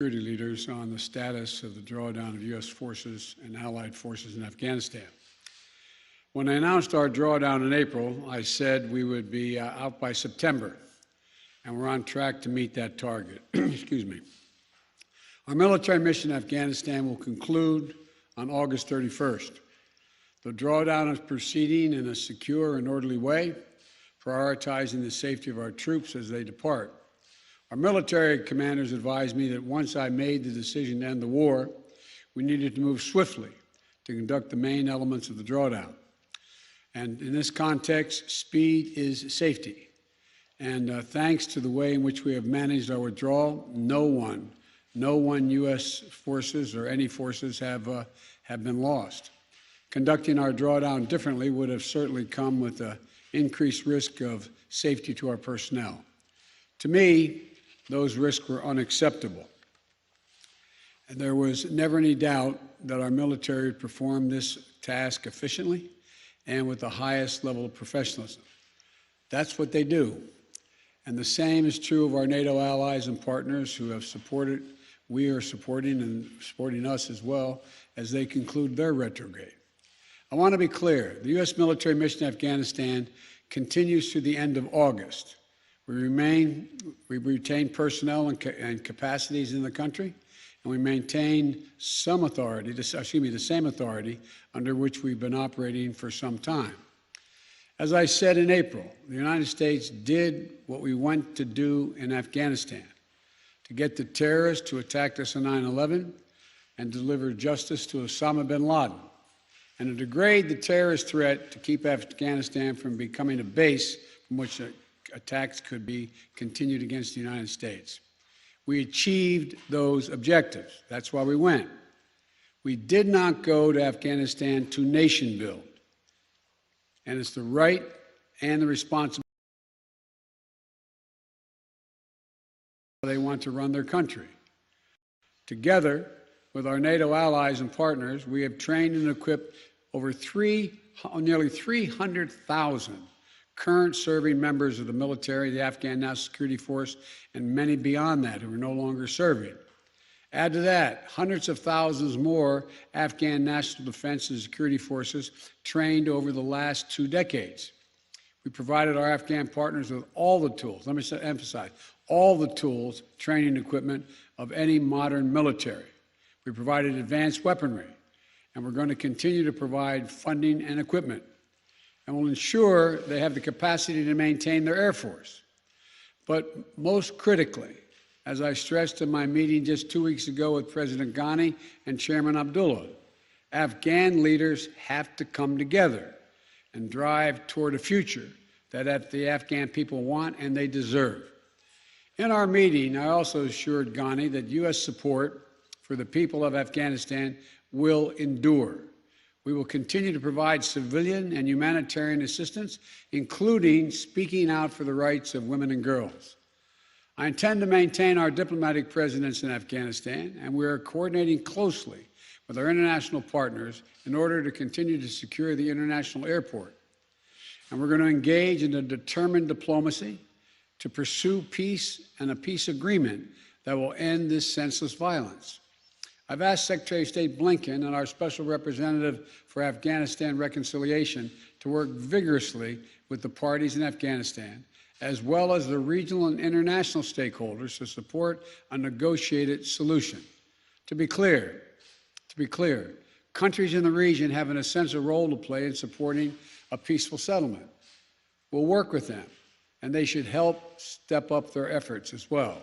security leaders on the status of the drawdown of U.S. forces and allied forces in Afghanistan. When I announced our drawdown in April, I said we would be out by September, and we're on track to meet that target. Excuse me. Our military mission in Afghanistan will conclude on August 31st. The drawdown is proceeding in a secure and orderly way, prioritizing the safety of our troops as they depart. Our military commanders advised me that once I made the decision to end the war, we needed to move swiftly to conduct the main elements of the drawdown. And in this context, speed is safety. And thanks to the way in which we have managed our withdrawal, no one U.S. forces or any forces have been lost. Conducting our drawdown differently would have certainly come with an increased risk of safety to our personnel. To me, those risks were unacceptable. And there was never any doubt that our military would perform this task efficiently and with the highest level of professionalism. That's what they do. And the same is true of our NATO allies and partners who have supported, we are supporting and supporting us as well as they conclude their retrograde. I want to be clear, the U.S. military mission in Afghanistan continues through the end of August. We retain personnel and capacities in the country, and we maintain some authority, the same authority under which we've been operating for some time. As I said in April, the United States did what we went to do in Afghanistan, to get the terrorists who attacked us on 9/11 and deliver justice to Osama bin Laden, and to degrade the terrorist threat to keep Afghanistan from becoming a base from which attacks could be continued against the United States. We achieved those objectives. That's why we went. We did not go to Afghanistan to nation build. And it's the right and the responsibility they want to run their country. Together with our NATO allies and partners, we have trained and equipped over nearly 300,000 current serving members of the military, the Afghan National Security Force, and many beyond that who are no longer serving. Add to that hundreds of thousands more Afghan national defense and security forces trained over the last 2 decades. We provided our Afghan partners with all the tools, let me emphasize, all the tools, training, equipment of any modern military. We provided advanced weaponry, and we're going to continue to provide funding and equipment, and will ensure they have the capacity to maintain their Air Force. But most critically, as I stressed in my meeting just 2 weeks ago with President Ghani and Chairman Abdullah, Afghan leaders have to come together and drive toward a future that the Afghan people want and they deserve. In our meeting, I also assured Ghani that U.S. support for the people of Afghanistan will endure. We will continue to provide civilian and humanitarian assistance, including speaking out for the rights of women and girls. I intend to maintain our diplomatic presence in Afghanistan, and we are coordinating closely with our international partners in order to continue to secure the international airport. And we're going to engage in a determined diplomacy to pursue peace and a peace agreement that will end this senseless violence. I've asked Secretary of State Blinken and our Special Representative for Afghanistan Reconciliation to work vigorously with the parties in Afghanistan, as well as the regional and international stakeholders to support a negotiated solution. To be clear, countries in the region have an essential role to play in supporting a peaceful settlement. We'll work with them, and they should help step up their efforts as well.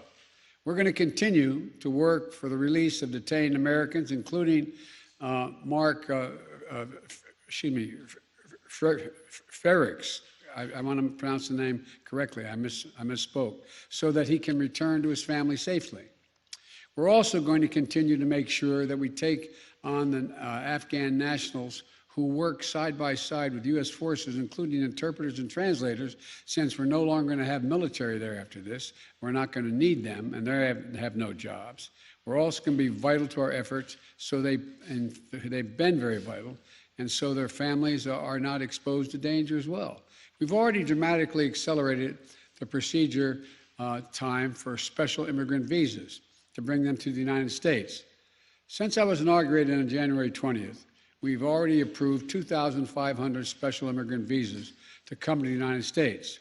We're going to continue to work for the release of detained Americans, including Mark Ferrix. I want to pronounce the name correctly. I misspoke, so that he can return to his family safely. We're also going to continue to make sure that we take on the Afghan nationals who work side by side with U.S. forces, including interpreters and translators, since we're no longer going to have military there after this. We're not going to need them, and they have no jobs. We're also going to be vital to our efforts, and they've been very vital, and so their families are not exposed to danger as well. We've already dramatically accelerated the procedure time for special immigrant visas. to bring them to the United States. Since I was inaugurated on January 20th, we've already approved 2,500 special immigrant visas to come to the United States.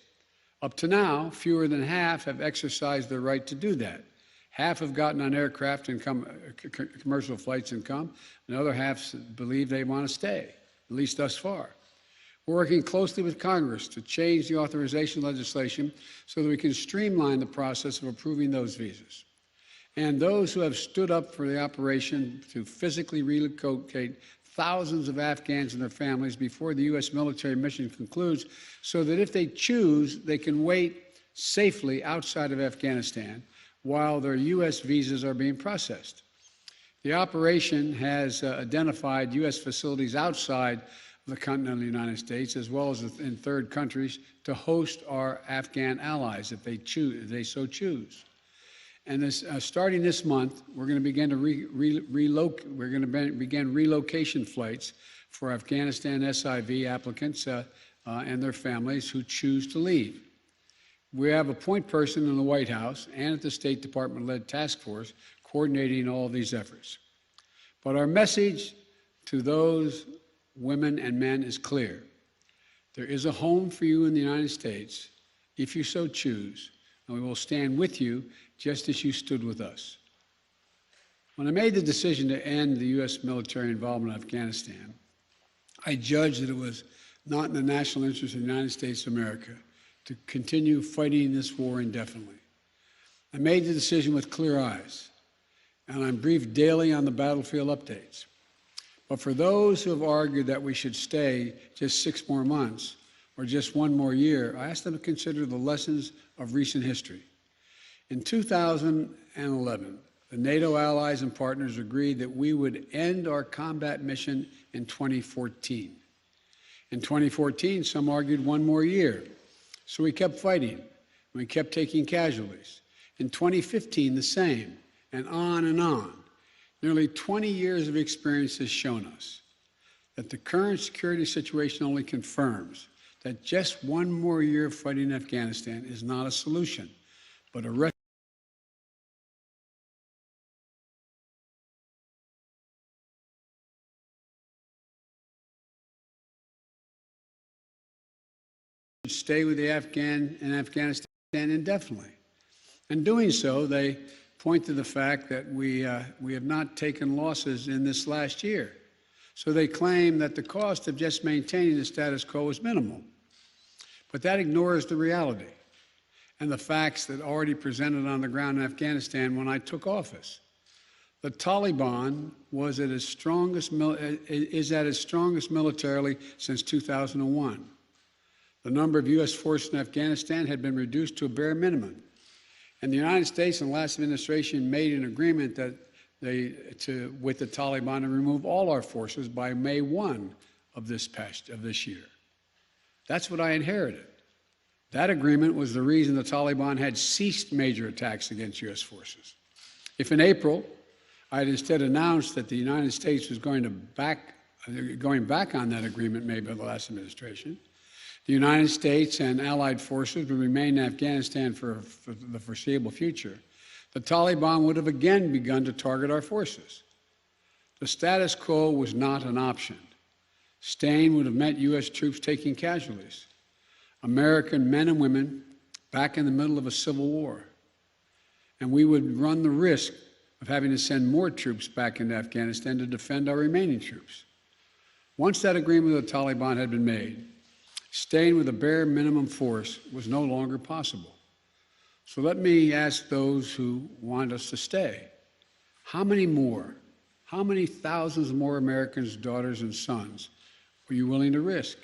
Up to now, fewer than half have exercised their right to do that. Half have gotten on aircraft and commercial flights and come, and the other half believe they want to stay, at least thus far. We're working closely with Congress to change the authorization legislation so that we can streamline the process of approving those visas. And those who have stood up for the operation to physically relocate thousands of Afghans and their families before the U.S. military mission concludes, so that if they choose, they can wait safely outside of Afghanistan while their U.S. visas are being processed. The operation has identified U.S. facilities outside the continental United States, as well as in third countries, to host our Afghan allies if they so choose. And starting this month, we're going to begin to begin relocation flights for Afghanistan SIV applicants and their families who choose to leave. We have a point person in the White House and at the State Department-led task force coordinating all of these efforts. But our message to those women and men is clear. There is a home for you in the United States if you so choose, and we will stand with you just as you stood with us. When I made the decision to end the U.S. military involvement in Afghanistan, I judged that it was not in the national interest of the United States of America to continue fighting this war indefinitely. I made the decision with clear eyes, and I'm briefed daily on the battlefield updates. But for those who have argued that we should stay just 6 more months or just 1 more year, I ask them to consider the lessons of recent history. In 2011, the NATO allies and partners agreed that we would end our combat mission in 2014. In 2014, some argued 1 more year. So we kept fighting, and we kept taking casualties. In 2015, the same, and on and on. Nearly 20 years of experience has shown us that the current security situation only confirms that just 1 more year of fighting in Afghanistan is not a solution, but a stay with the Afghan and Afghanistan indefinitely. In doing so, they point to the fact that we have not taken losses in this last year. So they claim that the cost of just maintaining the status quo is minimal. But that ignores the reality and the facts that already presented on the ground in Afghanistan when I took office. The Taliban is at its strongest militarily since 2001. The number of U.S. forces in Afghanistan had been reduced to a bare minimum. And the United States and the last administration made an agreement with the Taliban to remove all our forces by May 1 of this year. That's what I inherited. That agreement was the reason the Taliban had ceased major attacks against U.S. forces. If in April I had instead announced that the United States was going back on that agreement made by the last administration, the United States and allied forces would remain in Afghanistan for the foreseeable future, the Taliban would have again begun to target our forces. The status quo was not an option. Staying would have meant U.S. troops taking casualties, American men and women back in the middle of a civil war. And we would run the risk of having to send more troops back into Afghanistan to defend our remaining troops. Once that agreement with the Taliban had been made, staying with a bare minimum force was no longer possible. So let me ask those who want us to stay, how many thousands more Americans, daughters and sons are you willing to risk?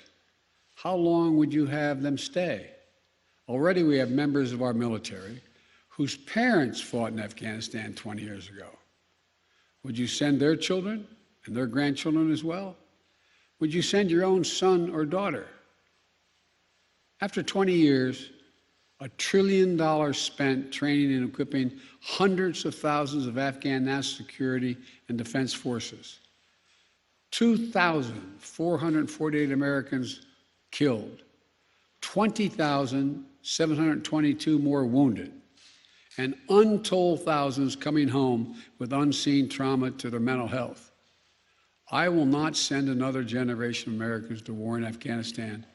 How long would you have them stay? Already we have members of our military whose parents fought in Afghanistan 20 years ago. Would you send their children and their grandchildren as well? Would you send your own son or daughter? After 20 years, $1 trillion spent training and equipping hundreds of thousands of Afghan national security and defense forces. 2,448 Americans killed, 20,722 more wounded, and untold thousands coming home with unseen trauma to their mental health. I will not send another generation of Americans to war in Afghanistan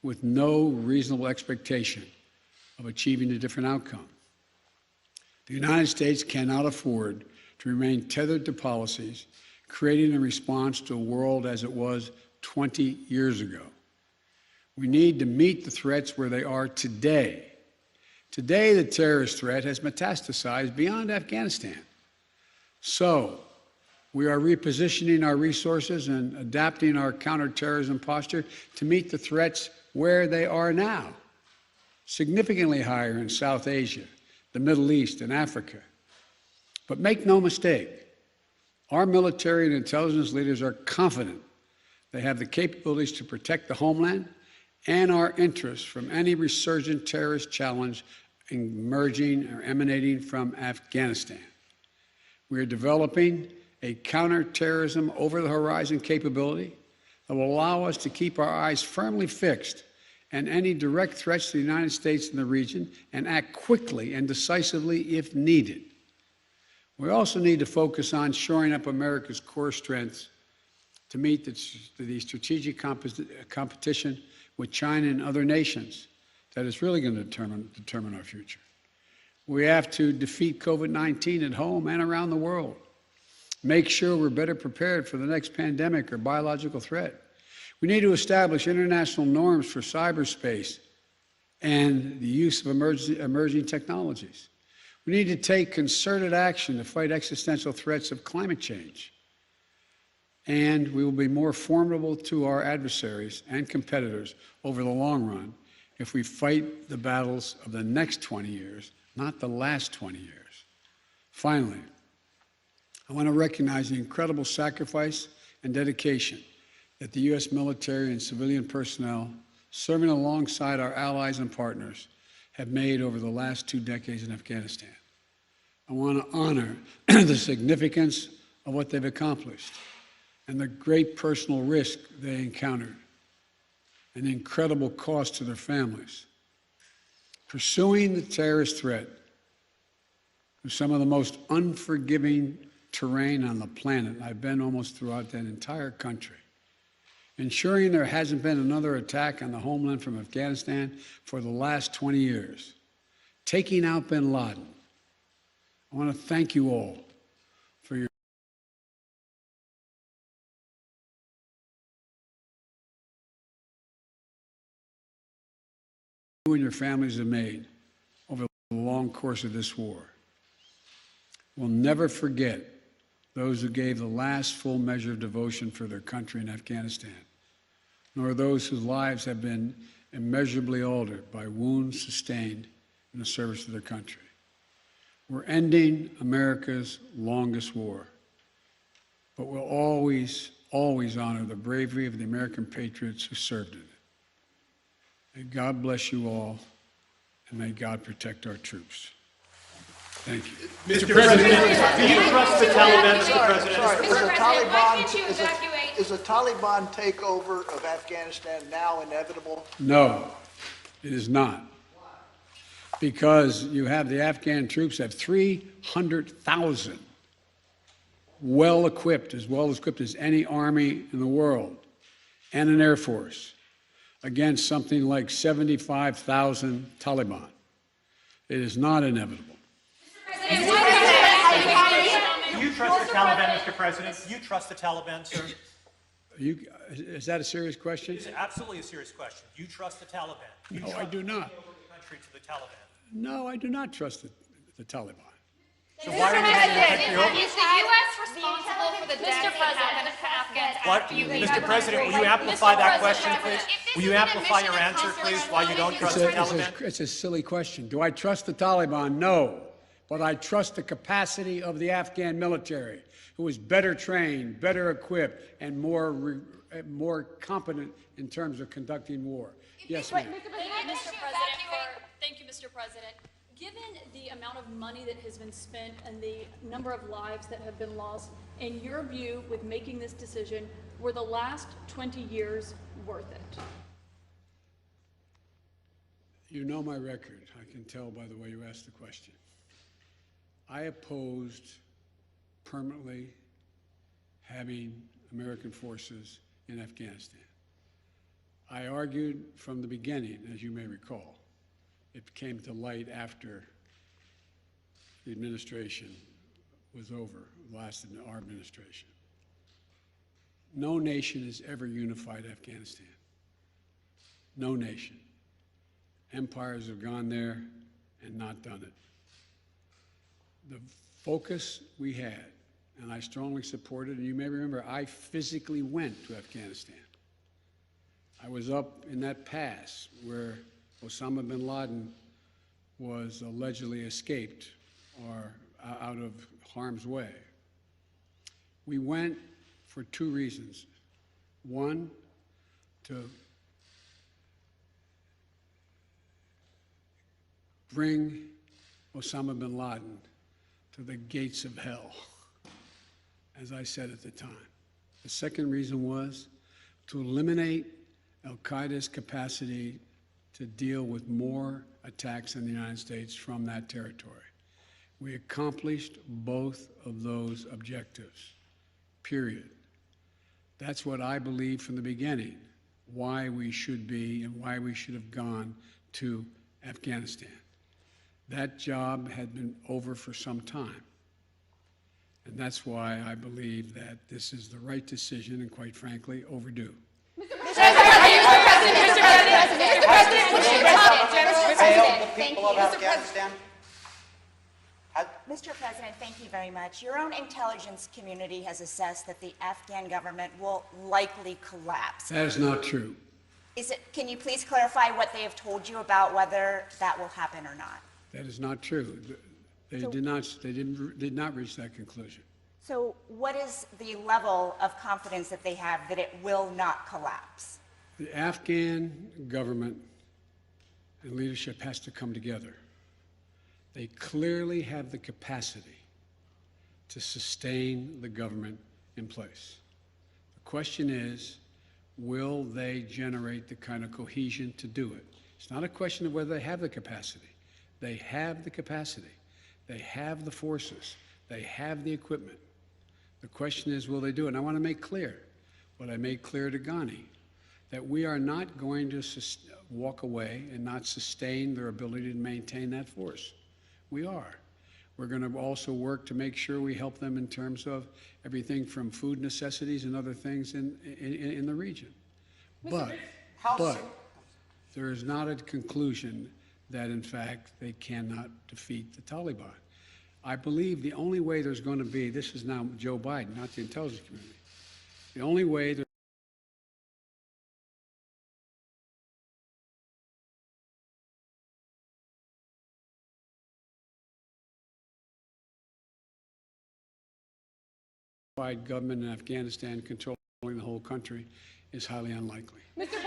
with no reasonable expectation of achieving a different outcome. The United States cannot afford to remain tethered to policies created in response to a world as it was 20 years ago. We need to meet the threats where they are today. Today, the terrorist threat has metastasized beyond Afghanistan. So, we are repositioning our resources and adapting our counterterrorism posture to meet the threats where they are now, significantly higher in South Asia, the Middle East, and Africa. But make no mistake, our military and intelligence leaders are confident they have the capabilities to protect the homeland and our interests from any resurgent terrorist challenge emerging or emanating from Afghanistan. We are developing a counterterrorism over-the-horizon capability that will allow us to keep our eyes firmly fixed on any direct threats to the United States and the region and act quickly and decisively if needed. We also need to focus on shoring up America's core strengths to meet the strategic competition with China and other nations that is really going to determine our future. We have to defeat COVID-19 at home and around the world. Make sure we're better prepared for the next pandemic or biological threat. We need to establish international norms for cyberspace and the use of emerging technologies. We need to take concerted action to fight existential threats of climate change. And we will be more formidable to our adversaries and competitors over the long run if we fight the battles of the next 20 years, not the last 20 years. Finally, I want to recognize the incredible sacrifice and dedication that the U.S. military and civilian personnel serving alongside our allies and partners have made over the last 2 decades in Afghanistan. I want to honor the significance of what they've accomplished and the great personal risk they encountered and the incredible cost to their families. Pursuing the terrorist threat through some of the most unforgiving terrain on the planet. I've been almost throughout that entire country. Ensuring there hasn't been another attack on the homeland from Afghanistan for the last 20 years. Taking out bin Laden. I want to thank you all for your you and your families have made over the long course of this war. We'll never forget those who gave the last full measure of devotion for their country in Afghanistan, nor those whose lives have been immeasurably altered by wounds sustained in the service of their country. We're ending America's longest war, but we'll always, always honor the bravery of the American patriots who served in it. May God bless you all, and may God protect our troops. Thank you. Mr. President, do you trust the Taliban, Mr. President? Is a Taliban takeover of Afghanistan now inevitable? No, it is not. Because you have the Afghan troops have 300,000 well-equipped as any army in the world, and an air force against something like 75,000 Taliban. It is not inevitable. Do you trust the Taliban, Mr. President? Do you trust the Taliban, sir? Is that a serious question? It's absolutely a serious question. Do you trust the Taliban? No, I do not. The country to the Taliban. No, I do not trust the Taliban. So why are you having a country over? Is the U.S. responsible for the deaths that happened to Afghans after you leave? Mr. President, will you amplify that question, please? Will you amplify your answer, please, why you don't trust the Taliban? It's a silly question. Do I trust the Taliban? No. But I trust the capacity of the Afghan military, who is better trained, better equipped, and more competent in terms of conducting war. Yes, ma'am. Thank you, Mr. President. Given the amount of money that has been spent and the number of lives that have been lost, in your view, with making this decision, were the last 20 years worth it? You know my record. I can tell by the way you asked the question. I opposed permanently having American forces in Afghanistan. I argued from the beginning, as you may recall. It came to light after the administration was over, lasted our administration. No nation has ever unified Afghanistan. No nation. Empires have gone there and not done it. The focus we had, and I strongly supported, and you may remember, I physically went to Afghanistan. I was up in that pass where Osama bin Laden was allegedly escaped or out of harm's way. We went for two reasons. One, to bring Osama bin Laden to the gates of hell, as I said at the time. The second reason was to eliminate al-Qaeda's capacity to deal with more attacks in the United States from that territory. We accomplished both of those objectives, period. That's what I believed from the beginning, why we should be and why we should have gone to Afghanistan. That job had been over for some time. And that's why I believe that this is the right decision and, quite frankly, overdue. Mr. President, thank you very much. Your own intelligence community has assessed that the Afghan government will likely collapse. That is not true. Can you please clarify what they have told you about whether that will happen or not? That is not true. They did not reach that conclusion. So what is the level of confidence that they have that it will not collapse? The Afghan government and leadership has to come together. They clearly have the capacity to sustain the government in place. The question is, will they generate the kind of cohesion to do it? It's not a question of whether they have the capacity. They have the capacity. They have the forces. They have the equipment. The question is, will they do it? And I want to make clear what I made clear to Ghani, that we are not going to walk away and not sustain their ability to maintain that force. We are. We're going to also work to make sure we help them in terms of everything from food necessities and other things in the region. But there is not a conclusion that, in fact, they cannot defeat the Taliban. I believe the only way there's going to be, this is now Joe Biden, not the intelligence community, the only way there's government in Afghanistan controlling the whole country is highly unlikely. Mr.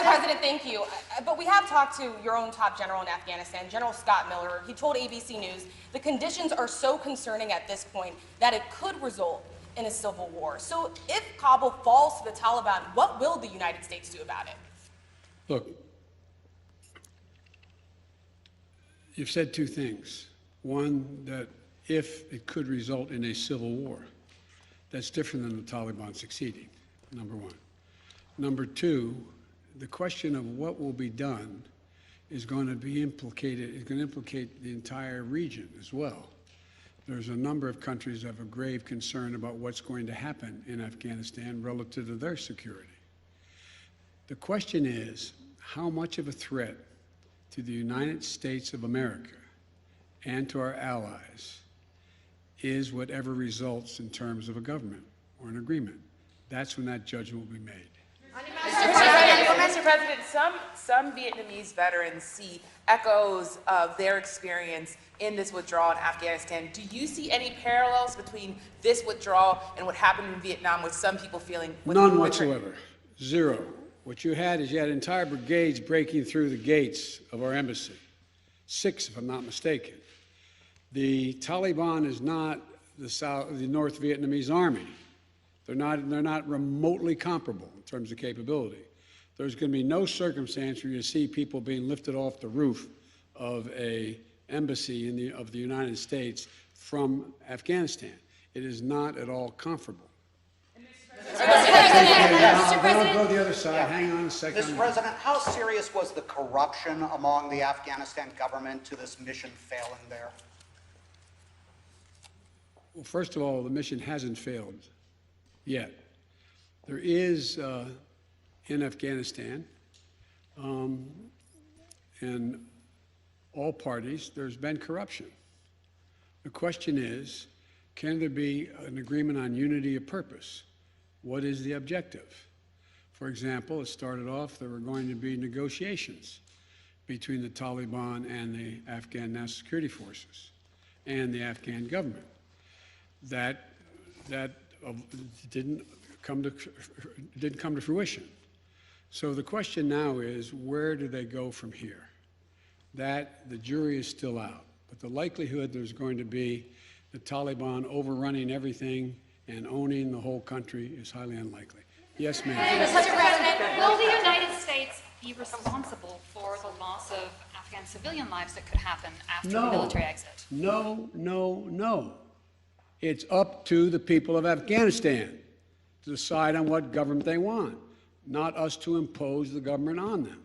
President, thank you. But we have talked to your own top general in Afghanistan, General Scott Miller. He told ABC News the conditions are so concerning at this point that it could result in a civil war. So if Kabul falls to the Taliban, what will the United States do about it? Look, you've said two things. One, that if it could result in a civil war, that's different than the Taliban succeeding, number one. Number two, the question of what will be done is going to be implicated, is going to implicate the entire region as well. There's a number of countries that have a grave concern about what's going to happen in Afghanistan relative to their security. The question is, how much of a threat to the United States of America and to our allies is whatever results in terms of a government or an agreement? That's when that judgment will be made. Mr. President, some Vietnamese veterans see echoes of their experience in this withdrawal in Afghanistan. Do you see any parallels between this withdrawal and what happened in Vietnam, with some people feeling? None whatsoever. Zero. What you had entire brigades breaking through the gates of our embassy. 6, if I'm not mistaken. The Taliban is not the North Vietnamese army. They're not remotely comparable in terms of capability. There's going to be no circumstance where you see people being lifted off the roof of a embassy of the United States from Afghanistan. It is not at all comparable. Mr. Don't go President, the other side. Hang on a second. Mr. President, how serious was the corruption among the Afghanistan government to this mission failing there? Well, first of all, the mission hasn't failed yet. There is, in Afghanistan, in all parties, there's been corruption. The question is, can there be an agreement on unity of purpose? What is the objective? For example, it started off, there were going to be negotiations between the Taliban and the Afghan National Security Forces and the Afghan government. That didn't come to fruition. So the question now is, where do they go from here? That the jury is still out, but the likelihood there's going to be the Taliban overrunning everything and owning the whole country is highly unlikely. Yes, ma'am. Mr. President, will the United States be responsible for the loss of Afghan civilian lives that could happen after the military exit? No, no, no. It's up to the people of Afghanistan to decide on what government they want, not us to impose the government on them.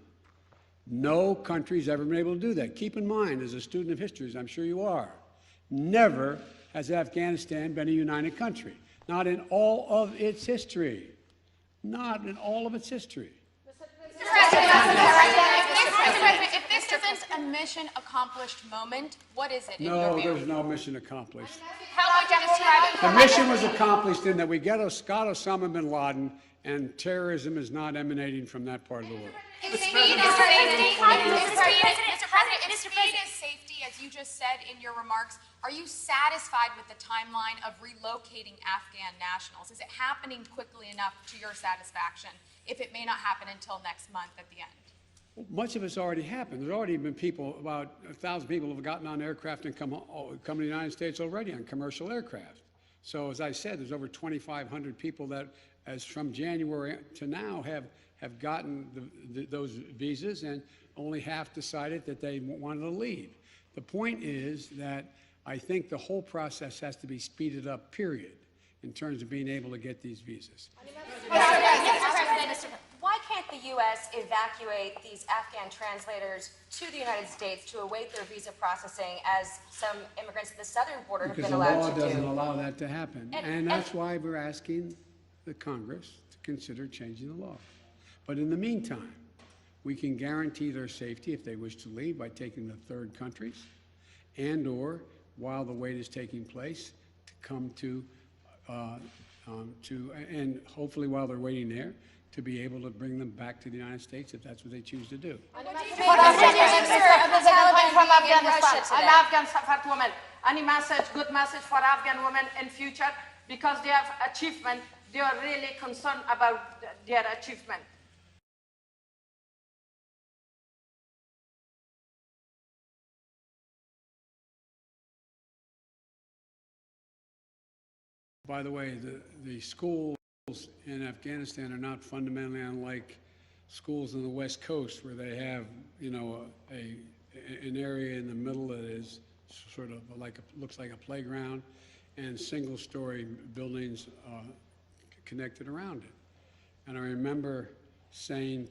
No country's ever been able to do that. Keep in mind, as a student of history, as I'm sure you are, never has Afghanistan been a united country. Not in all of its history. Not in all of its history. Mr. President, if this isn't a mission accomplished moment, what is it in your No, view? there's no mission accomplished. How would you describe it? The mission was accomplished in that we got Osama bin Laden, and terrorism is not emanating from that part of the world. Mr. President, if speed is safety, as you just said in your remarks, are you satisfied with the timeline of relocating Afghan nationals? Is it happening quickly enough to your satisfaction, if it may not happen until next month at the end? Much of it's already happened. There's already been people, about 1,000 people have gotten on aircraft and come to the United States already on commercial aircraft. So as I said, there's over 2,500 people that, as from January to now, have gotten those visas, and only half decided that they wanted to leave. The point is that I think the whole process has to be speeded up, period, in terms of being able to get these visas. Why can't the U.S. evacuate these Afghan translators to the United States to await their visa processing, as some immigrants at the southern border have been allowed to do? Because the law doesn't allow that to happen. And that's why we're asking the Congress to consider changing the law. But in the meantime, we can guarantee their safety if they wish to leave by taking them to third countries, and or while the wait is taking place, to come and hopefully while they're waiting there, to be able to bring them back to the United States if that's what they choose to do. The Taliban from Afghanistan. I'm Afghan Safar woman. Any message, good message for Afghan women in future, because they have achievement. They are really concerned about their achievement. By the way, the schools in Afghanistan are not fundamentally unlike schools on the West Coast, where they have, an area in the middle that is sort of looks like a playground, and single-story buildings connected around it. And I remember saying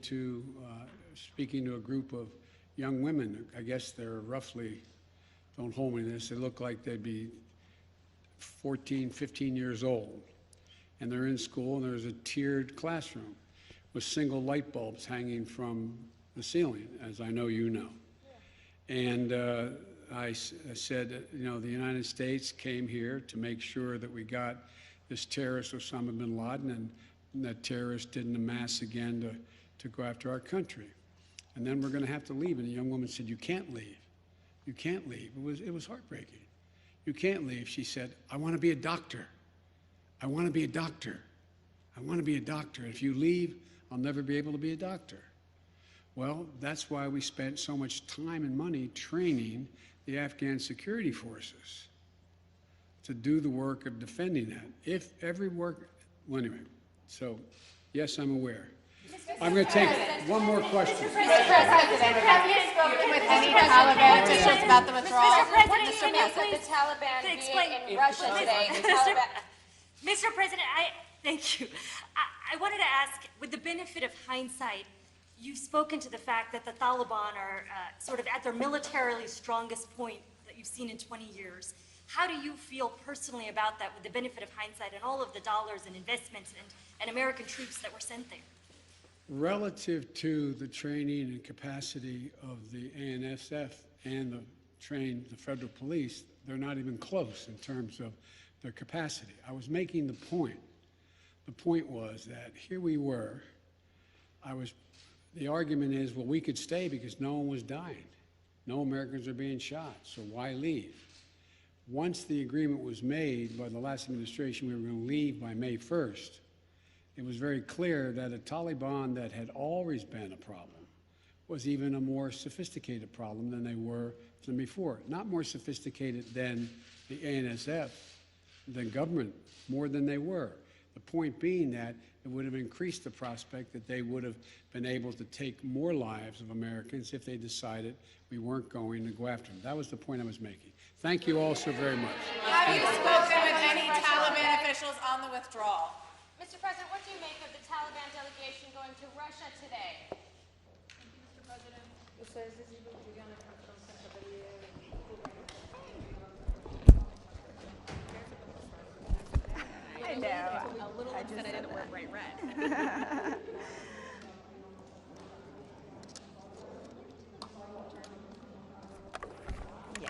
speaking to a group of young women, I guess they're roughly, don't hold me to this, they look like they'd be 14, 15 years old. And they're in school, and there's a tiered classroom with single light bulbs hanging from the ceiling, as I know you know. And I said, the United States came here to make sure that we got this terrorist Osama bin Laden, and that terrorist didn't amass again to go after our country. And then we're going to have to leave. And the young woman said, "You can't leave. You can't leave." It was heartbreaking. "You can't leave," she said. "I want to be a doctor. I want to be a doctor. I want to be a doctor. If you leave, I'll never be able to be a doctor." Well, that's why we spent so much time and money training the Afghan security forces to do the work of defending that. Well, anyway, so yes, I'm aware. I'm going to take one more question. Mr. President, have you spoken with any Taliban officials about the withdrawal? Mr. President, What can do you you put the Taliban to being explain- in Russia today? The Taliban. Mr. President, thank you. I wanted to ask, with the benefit of hindsight, you've spoken to the fact that the Taliban are sort of at their militarily strongest point that you've seen in 20 years. How do you feel personally about that with the benefit of hindsight and all of the dollars and investments and American troops that were sent there? Relative to the training and capacity of the ANSF and the federal police, they're not even close in terms of their capacity. I was making the point. The point was that here we were. The argument is, well, we could stay because no one was dying. No Americans are being shot, so why leave? Once the agreement was made by the last administration, we were going to leave by May 1st. It was very clear that a Taliban that had always been a problem was even a more sophisticated problem than they were than before. Not more sophisticated than the ANSF, than government, more than they were. The point being that it would have increased the prospect that they would have been able to take more lives of Americans if they decided we weren't going to go after them. That was the point I was making. Thank you all so very much. Have you spoken with any Taliban officials on the withdrawal? Mr. President, what do you make of the Taliban delegation going to Russia today? Mr. President. I know. I just said the word right.